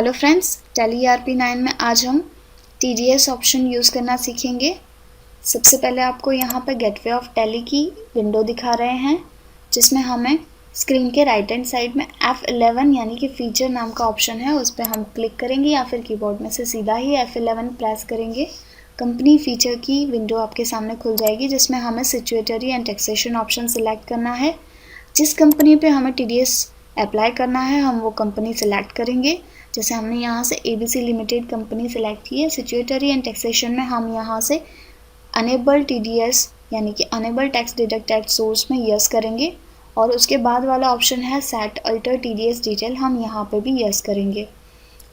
Hello friends, tally ERP9 में आज हम TDS ऑप्शन यूज़ करना सीखेंगे। सबसे पहले आपको यहाँ पर गेटवे ऑफ टैली की विंडो दिखा रहे हैं, जिसमें हमें स्क्रीन के राइट हैंड साइड में F11 यानी कि फीचर नाम का ऑप्शन है, उस पर हम क्लिक करेंगे या फिर कीबोर्ड में से सीधा ही F11 प्रेस करेंगे। कंपनी फीचर की विंडो आपके सामने खुल जाएगी, जिसमें हमें सिचुएटरी एंड टैक्सेशन ऑप्शन सिलेक्ट करना है। जिस कंपनी पे हमें TDS अप्लाई करना है हम वो कंपनी सिलेक्ट करेंगे। जैसे हमने यहाँ से ABC लिमिटेड कंपनी सिलेक्ट की है। सिचुएटरी एंड टैक्सेशन में हम यहाँ से अनेबल TDS यानी कि enable tax deduct at source में यस करेंगे, और उसके बाद वाला ऑप्शन है सेट अल्टर TDS डिटेल, हम यहाँ पे भी यस करेंगे।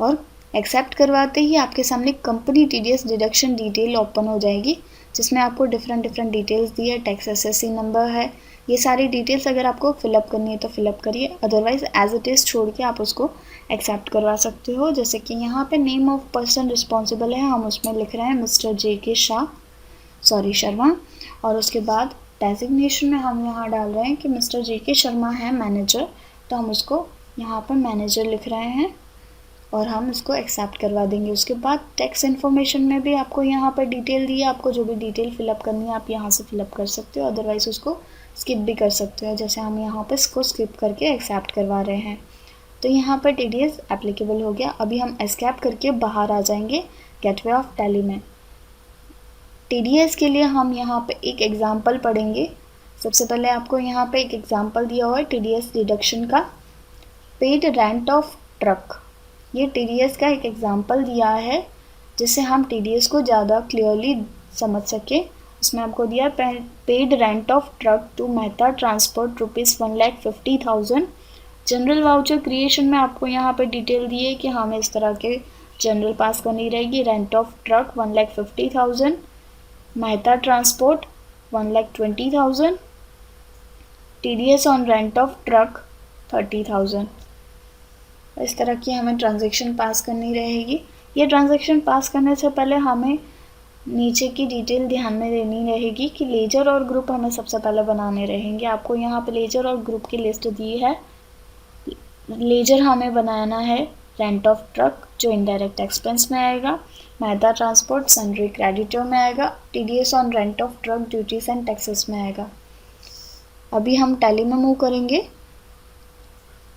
और एक्सेप्ट करवाते ही आपके सामने company TDS deduction detail open हो जाएगी, जिसमें आपको डिफरेंट डिटेल्स दी है। टैक्स SSC नंबर है, ये सारी डिटेल्स अगर आपको फिलअप करनी है तो फिलअप करिए, अदरवाइज एज इट इज़ छोड़ के आप उसको एक्सेप्ट करवा सकते हो। जैसे कि यहाँ पे नेम ऑफ पर्सन रिस्पॉन्सिबल है, हम उसमें लिख रहे हैं मिस्टर JK शर्मा, और उसके बाद डेजिग्नेशन में हम यहाँ डाल रहे हैं कि मिस्टर JK शर्मा है मैनेजर, तो हम उसको यहाँ पर मैनेजर लिख रहे हैं और हम इसको एक्सेप्ट करवा देंगे। उसके बाद टैक्स इन्फॉर्मेशन में भी आपको यहाँ पर डिटेल दी है, आपको जो भी डिटेल फिलअप करनी है आप यहाँ से फिलअप कर सकते हो, अदरवाइज उसको स्किप भी कर सकते हो। जैसे हम यहाँ पर इसको स्किप करके एक्सेप्ट करवा रहे हैं, तो यहाँ पर TDS एप्लीकेबल हो गया। अभी हम एस्केप करके बाहर आ जाएंगे गेटवे ऑफ टैली में। TDS के लिए हम यहाँ पे एक एग्जाम्पल पढ़ेंगे। सबसे पहले आपको यहाँ पे एक एग्जाम्पल दिया हुआ है TDS डिडक्शन का, पेड रेंट ऑफ ट्रक। ये TDS का एक एग्जाम्पल दिया है, जिससे हम TDS को ज़्यादा क्लियरली समझ सके। इसमें आपको दिया paid rent of truck to Mehta transport ₹1,50,000। Journal voucher creation में आपको यहाँ पे डिटेल दी है कि हमें इस तरह के जनरल पास करनी रहेगी। Rent of truck 1,50,000, Mehta transport 1,20,000, TDS on rent of truck 30,000। इस तरह की हमें ट्रांजैक्शन पास करनी रहेगी। ये ट्रांजैक्शन पास करने से पहले हमें नीचे की डिटेल ध्यान में देनी रहेगी कि लेजर और ग्रुप हमें सबसे पहले बनाने रहेंगे। आपको यहाँ पे लेजर और ग्रुप की लिस्ट दी है। लेजर हमें बनाना है रेंट ऑफ ट्रक, जो इनडायरेक्ट एक्सपेंस में आएगा। मेहता ट्रांसपोर्ट सन्ड्री क्रेडिटर में आएगा। TDS on rent of truck duties and taxes में आएगा। अभी हम टैली में मूव करेंगे।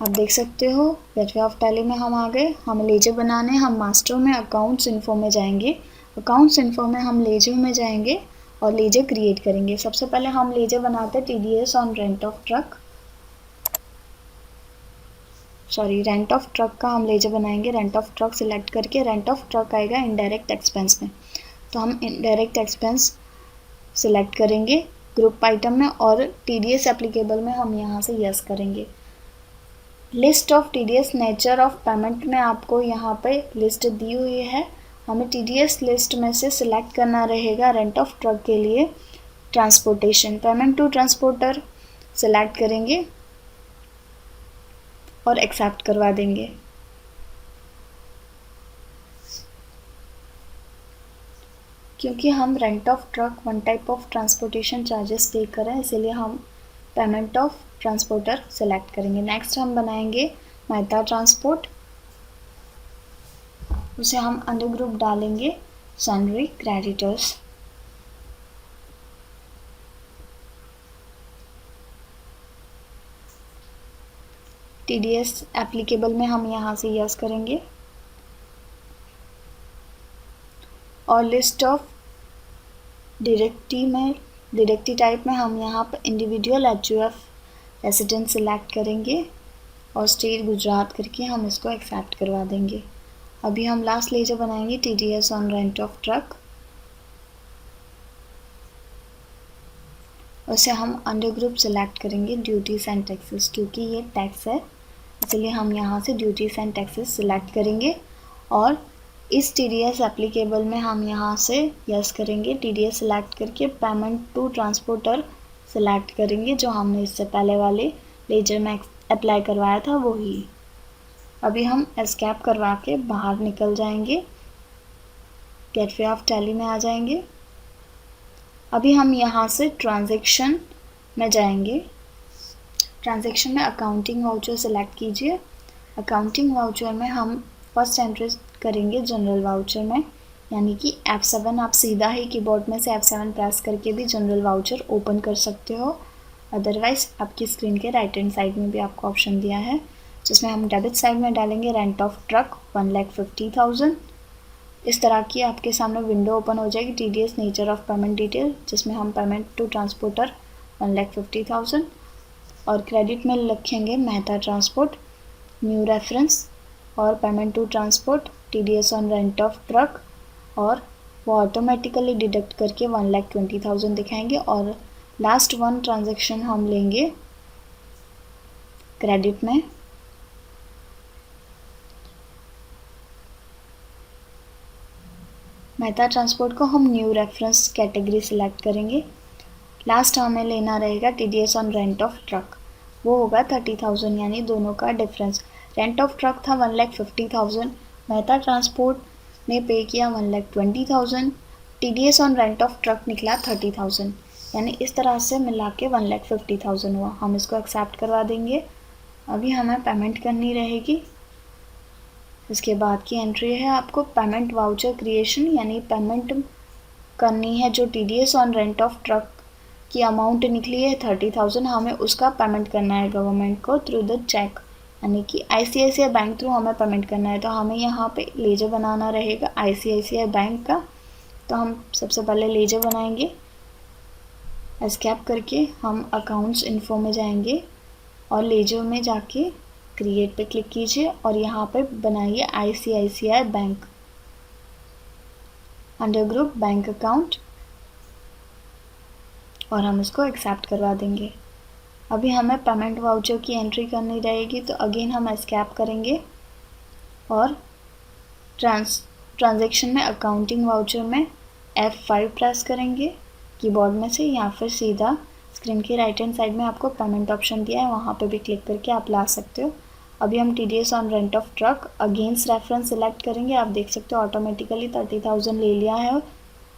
आप देख सकते हो गेटवे ऑफ टैली में हम आ गए। हमें लेजर बनाने, हम मास्टर में अकाउंट्स इन्फो में जाएंगे। अकाउंट्स इन्फो में हम लेजर में जाएंगे और लेजर क्रिएट करेंगे। सबसे पहले हम लेजर बनाते हैं TDS on rent of truck, rent of truck का हम लेजर बनाएंगे। रेंट ऑफ ट्रक सिलेक्ट करके रेंट ऑफ ट्रक आएगा इनडायरेक्ट एक्सपेंस में, तो हम इनडायरेक्ट एक्सपेंस सिलेक्ट करेंगे ग्रुप आइटम में, और TDS एप्लीकेबल में हम यहाँ से यस करेंगे। List of TDS nature of payment में आपको यहाँ पे लिस्ट दी हुई है। हमें TDS लिस्ट में से सिलेक्ट करना रहेगा रेंट ऑफ ट्रक के लिए transportation. Payment to transporter select करेंगे और एक्सेप्ट करवा देंगे। क्योंकि हम rent of truck one type of transportation charges pay कर रहे हैं, इसीलिए हम पेमेंट ऑफ ट्रांसपोर्टर सेलेक्ट करेंगे। नेक्स्ट हम बनाएंगे मेहता ट्रांसपोर्ट, उसे हम अंडर ग्रुप डालेंगे सन्ड्री क्रेडिटर्स। TDS एप्लीकेबल में हम यहाँ से यस करेंगे, और लिस्ट ऑफ डायरेक्टरी टाइप में हम यहाँ पर इंडिविजुअल HUF रेसिडेंट सिलेक्ट करेंगे और स्टेट गुजरात करके हम इसको एक्सेप्ट करवा देंगे। अभी हम लास्ट लेजर बनाएंगे TDS on rent of truck, उसे हम अंडर ग्रुप सिलेक्ट करेंगे ड्यूटीज एंड टैक्सेस। क्योंकि ये टैक्स है इसलिए हम यहाँ से ड्यूटीज एंड टैक्सेस सिलेक्ट करेंगे, और इस TDS एप्लीकेबल में हम यहाँ से यस करेंगे। TDS सिलेक्ट करके पेमेंट टू ट्रांसपोर्टर सिलेक्ट करेंगे, जो हमने इससे पहले वाले लेजर में अप्लाई करवाया था वही। अभी हम एस्केप करवा के बाहर निकल जाएंगे, गेटवे ऑफ टैली में आ जाएंगे। अभी हम यहाँ से ट्रांजैक्शन में जाएंगे। ट्रांजैक्शन में अकाउंटिंग वाउचर सेलेक्ट कीजिए। अकाउंटिंग वाउचर में हम फर्स्ट एंट्री करेंगे जनरल वाउचर में, यानी कि F7 आप सीधा ही कीबोर्ड में से F7 प्रेस करके भी जनरल वाउचर ओपन कर सकते हो। अदरवाइज आपकी स्क्रीन के राइट हैंड साइड में भी आपको ऑप्शन दिया है, जिसमें हम डेबिट साइड में डालेंगे रेंट ऑफ ट्रक 1,50,000। इस तरह की आपके सामने विंडो ओपन हो जाएगी, TDS nature of payment detail, जिसमें हम पेमेंट टू ट्रांसपोर्टर 1,50,000 और क्रेडिट में लिखेंगे मेहता ट्रांसपोर्ट न्यू रेफरेंस और payment to transport TDS on rent of truck, और वो ऑटोमेटिकली डिडक्ट करके 1,20,000 दिखाएंगे। और लास्ट वन ट्रांजैक्शन हम लेंगे क्रेडिट में, मेहता ट्रांसपोर्ट को हम न्यू रेफरेंस कैटेगरी सिलेक्ट करेंगे। लास्ट हमें लेना रहेगा TDS on rent of truck, वो होगा 30,000, यानी दोनों का डिफरेंस। रेंट ऑफ ट्रक था 1,50,000, मेहता ट्रांसपोर्ट ने पे किया 1,20,000, TDS on rent of truck निकला 30,000, यानी इस तरह से मिला के 1,50,000 हुआ। हम इसको एक्सेप्ट करवा देंगे। अभी हमें पेमेंट करनी रहेगी। इसके बाद की एंट्री है आपको पेमेंट वाउचर क्रिएशन, यानी पेमेंट करनी है जो TDS on rent of truck की अमाउंट निकली है 30,000, हमें उसका पेमेंट करना है गवर्नमेंट को थ्रू द चेक, यानी कि ICICI बैंक थ्रू हमें पेमेंट करना है। तो हमें यहाँ पे लेजर बनाना रहेगा ICICI बैंक का। तो हम सबसे पहले लेजर बनाएंगे। एस्केप करके हम अकाउंट्स इन्फो में जाएंगे और लेजर में जाके क्रिएट पे क्लिक कीजिए और यहाँ पे बनाइए ICICI bank under group bank account, और हम इसको एक्सेप्ट करवा देंगे। अभी हमें पेमेंट वाउचर की एंट्री करनी रहेगी, तो अगेन हम एस्केप करेंगे और ट्रांजैक्शन में अकाउंटिंग वाउचर में F5 प्रेस करेंगे कीबोर्ड में से, या फिर सीधा स्क्रीन के राइट हैंड साइड में आपको पेमेंट ऑप्शन दिया है, वहाँ पे भी क्लिक करके आप ला सकते हो। अभी हम TDS on rent of truck against reference select करेंगे। आप देख सकते हो ऑटोमेटिकली 30,000 ले लिया है,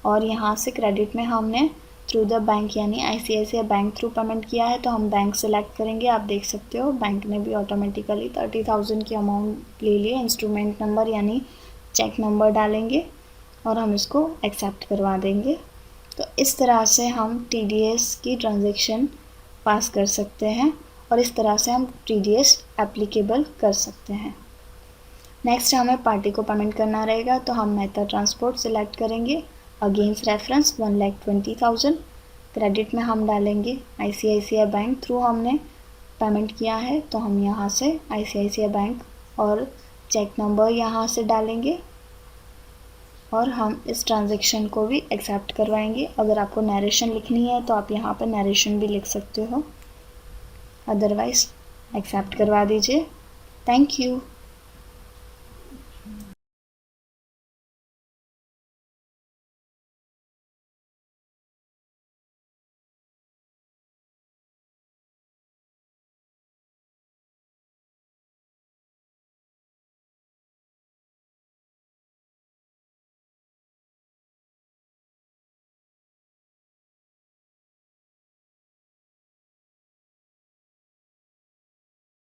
और यहाँ से क्रेडिट में हमने थ्रू द बैंक यानी ICICI बैंक थ्रू पेमेंट किया है, तो हम बैंक सेलेक्ट करेंगे। आप देख सकते हो बैंक ने भी ऑटोमेटिकली 30,000 की अमाउंट ले लिए। इंस्ट्रूमेंट नंबर यानी चेक नंबर डालेंगे और हम इसको एक्सेप्ट करवा देंगे। तो इस तरह से हम TDS की ट्रांजैक्शन पास कर सकते हैं और इस तरह से हम TDS एप्लीकेबल कर सकते हैं। नेक्स्ट हमें पार्टी को पेमेंट करना रहेगा, तो हम मेहता ट्रांसपोर्ट सिलेक्ट करेंगे अगेंस्ट रेफरेंस 1,20,000। क्रेडिट में हम डालेंगे ICICI बैंक थ्रू हमने पेमेंट किया है, तो हम यहाँ से ICICI बैंक और चेक नंबर यहाँ से डालेंगे और हम इस ट्रांजैक्शन को भी एक्सेप्ट करवाएंगे। अगर आपको नरेशन लिखनी है तो आप यहाँ पर नरेशन भी लिख सकते हो, अदरवाइज एक्सेप्ट करवा दीजिए। Thank you.